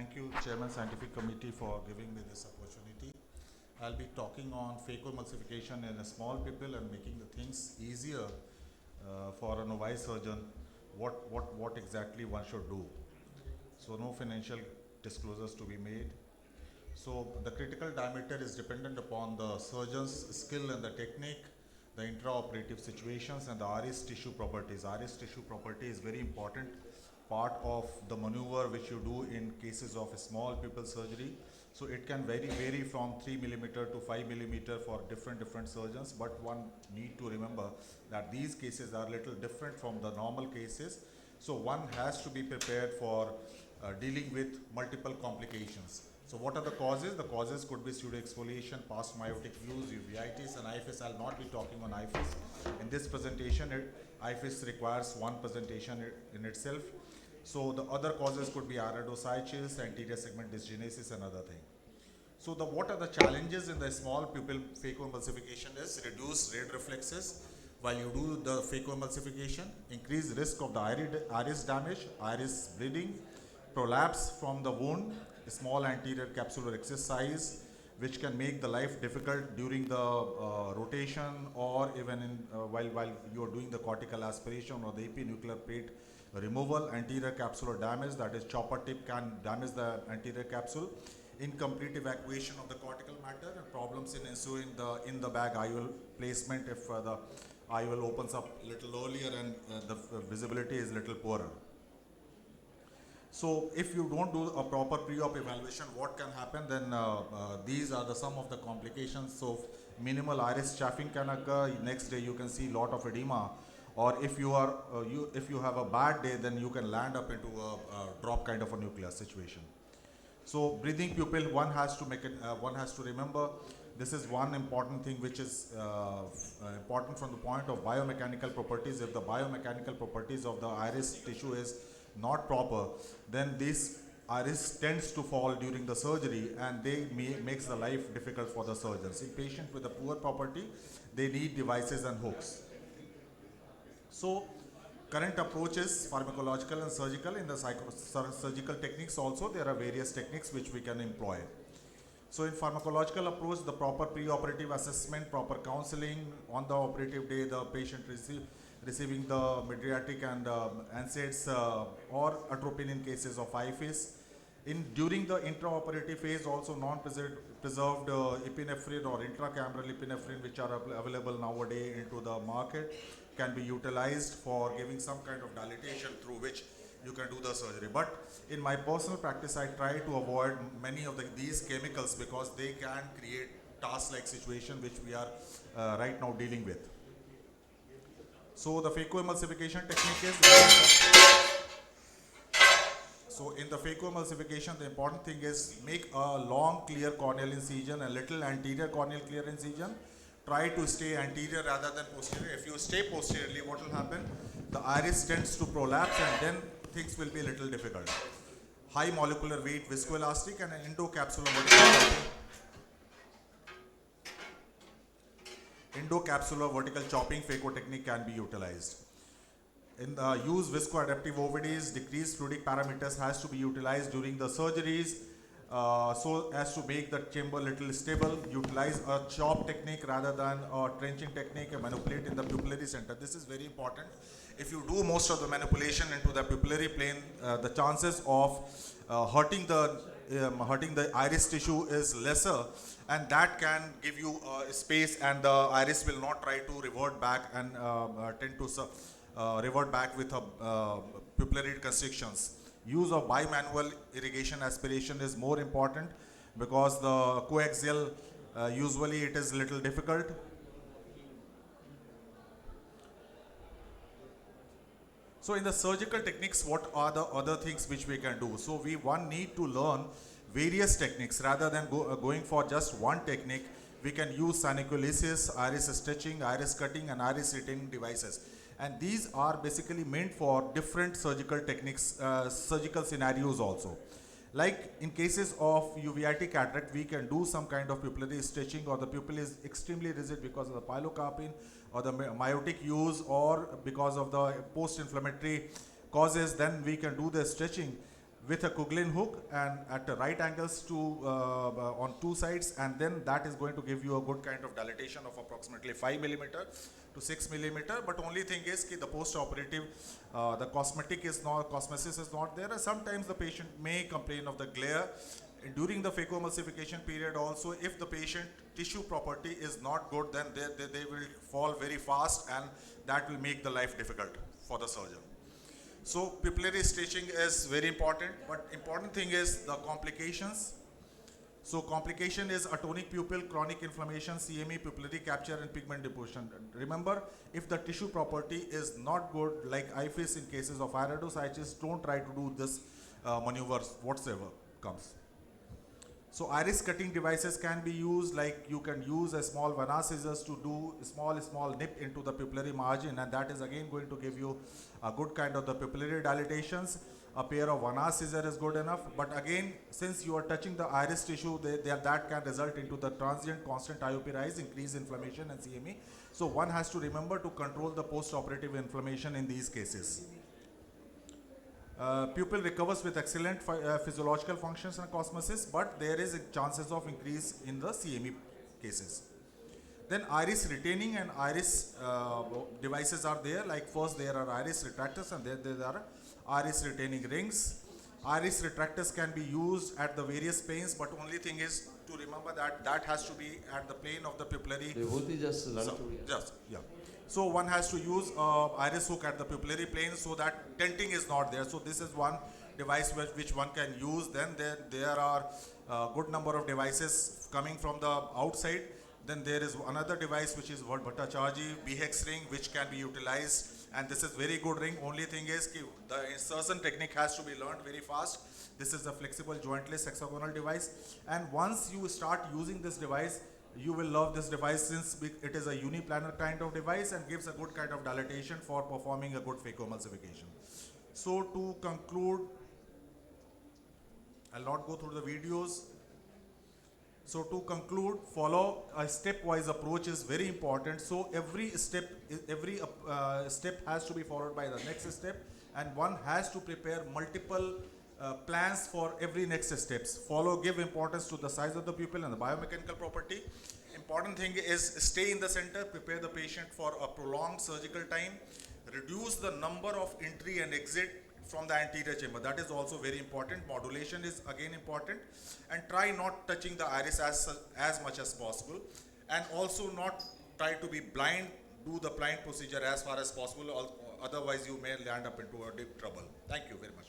Thank you, Chairman Scientific Committee, for giving me this opportunity. I'll be talking on phacoemulsification in small people and making the things easier for a novice surgeon, what exactly one should do. So no financial disclosures to be made. So the critical diameter is dependent upon the surgeon's skill and the technique, the intraoperative situations, and the RS tissue properties. RS tissue property is very important part of the maneuver which you do in cases of a small pupil surgery. So it can vary from 3 millimeter to 5 millimeter for different surgeons, but one need to remember that these cases are little different from the normal cases. So one has to be prepared for dealing with multiple complications. So what are the causes? The causes could be pseudoexfoliation, past meiotic views, uveitis, and IFIS. I'll not be talking on IFIS. In this presentation, IFIS requires one presentation in itself. So the other causes could be iridocytes, anterior segment dysgenesis, and other thing. So what are the challenges in the small pupil phacoemulsification is reduced red reflexes while you do the phacoemulsification, increased risk of the iris damage, iris bleeding, prolapse from the wound, small anterior capsular excess size, which can make the life difficult during the rotation or even in while you are doing the cortical aspiration or the epinuclear plate removal. Anterior capsular damage, that is chopper tip, can damage the anterior capsule. Incomplete evacuation of the cortical matter and problems in ensuing in the bag IOL placement if the IOL opens up a little earlier and the visibility is little poorer. So if you don't do a proper pre-op evaluation, what can happen then? These are some of the complications. So minimal iris chaffing can occur. Next day you can see lot of edema, or if you have a bad day, then you can land up into a drop kind of a nucleus situation. So breathing pupil, one has to remember, this is one important thing which is important from the point of biomechanical properties. If the biomechanical properties of the iris tissue is not proper, then this iris tends to fall during the surgery, and makes the life difficult for the surgeons. In patients with a poor property, they need devices and hooks. So current approaches, pharmacological and surgical. In the surgical techniques also, there are various techniques which we can employ. So in pharmacological approach, the proper pre-operative assessment, proper counseling. On the operative day, the patient receiving the Midriatic and NSAIDs or atropine in cases of IFIS. During the intraoperative phase, also non-preserved epinephrine or intracameral epinephrine, which are available nowadays into the market, can be utilized for giving some kind of dilatation through which you can do the surgery. But in my personal practice, I try to avoid many of these chemicals because they can create task-like situation which we are right now dealing with. So the phacoemulsification technique is in the phacoemulsification, the important thing is make a long clear corneal incision, a little anterior corneal clear incision. Try to stay anterior rather than posterior. If you stay posteriorly, what will happen? The iris tends to prolapse and then things will be a little difficult. High molecular weight viscoelastic and an endocapsular vertical chopping phaco technique can be utilized. In the use viscoadaptive OVDs, decreased fluidic parameters has to be utilized during the surgeries so as to make the chamber little stable. Utilize a chop technique rather than a trenching technique and manipulate in the pupillary center. This is very important. If you do most of the manipulation into the pupillary plane, the chances of hurting the iris tissue is lesser, and that can give you space, and the iris will not try to revert back and tend to revert back with pupillary constrictions. Use of bimanual irrigation aspiration is more important because the coaxial usually it is little difficult. So in the surgical techniques, what are the other things which we can do? So one need to learn various techniques rather than going for just one technique. We can use synecholysis, iris stitching, iris cutting, and iris retaining devices. And these are basically meant for different surgical techniques, surgical scenarios also. Like in cases of uveitic cataract, we can do some kind of pupillary stitching, or the pupil is extremely rigid because of the pilocarpine or the meiotic use, or because of the post-inflammatory causes, then we can do the stitching. with a Kuglin hook and at the right angles to on two sides, and then that is going to give you a good kind of dilatation of approximately 5 millimeter to 6 millimeter. But only thing is that the post-operative, the cosmesis is not there, and sometimes the patient may complain of the glare. During the phacoemulsification period also, if the patient tissue property is not good, then they will fall very fast, and that will make the life difficult for the surgeon. So pupillary stitching is very important, but important thing is the complications. So complication is atonic pupil, chronic inflammation, CME, pupillary capture and pigment deposition. Remember, if the tissue property is not good, like I face in cases of iridocytes, don't try to do this maneuvers whatsoever comes. So iris cutting devices can be used, like you can use a small Vanna scissors to do small nip into the pupillary margin, and that is again going to give you a good kind of the pupillary dilatations. A pair of Vanna scissors is good enough, but again, since you are touching the iris tissue, that can result into the transient constant IOP rise, increased inflammation and CME. So one has to remember to control the post-operative inflammation in these cases. Pupil recovers with excellent physiological functions and cosmesis, but there is chances of increase in the CME cases. Then iris retaining and iris devices are there. Like first there are iris retractors, and there are iris retaining rings. Iris retractors can be used at the various planes, but only thing is to remember that has to be at the plane of the pupillary. BIBHUTI just run through. Just, yeah. So one has to use iris hook at the pupillary plane so that tenting is not there. So this is one device which one can use. Then there are good number of devices coming from the outside. Then there is another device which is Bhattacharjee BHEX ring, which can be utilized, and this is very good ring. Only thing is the insertion technique has to be learned very fast. This is a flexible jointless hexagonal device, and once you start using this device, you will love this device, since it is a uniplanar kind of device and gives a good kind of dilatation for performing a good phacoemulsification. So to conclude, I'll not go through the videos. So to conclude, follow a stepwise approach is very important. So every step has to be followed by the next step, and one has to prepare multiple plans for every next steps. Give importance to the size of the pupil and the biomechanical property. Important thing is stay in the center, prepare the patient for a prolonged surgical time, reduce the number of entry and exit from the anterior chamber. That is also very important. Modulation is again important, and try not touching the iris as much as possible, and also not try to be blind. Do the blind procedure as far as possible, otherwise you may land up into a deep trouble. Thank you very much.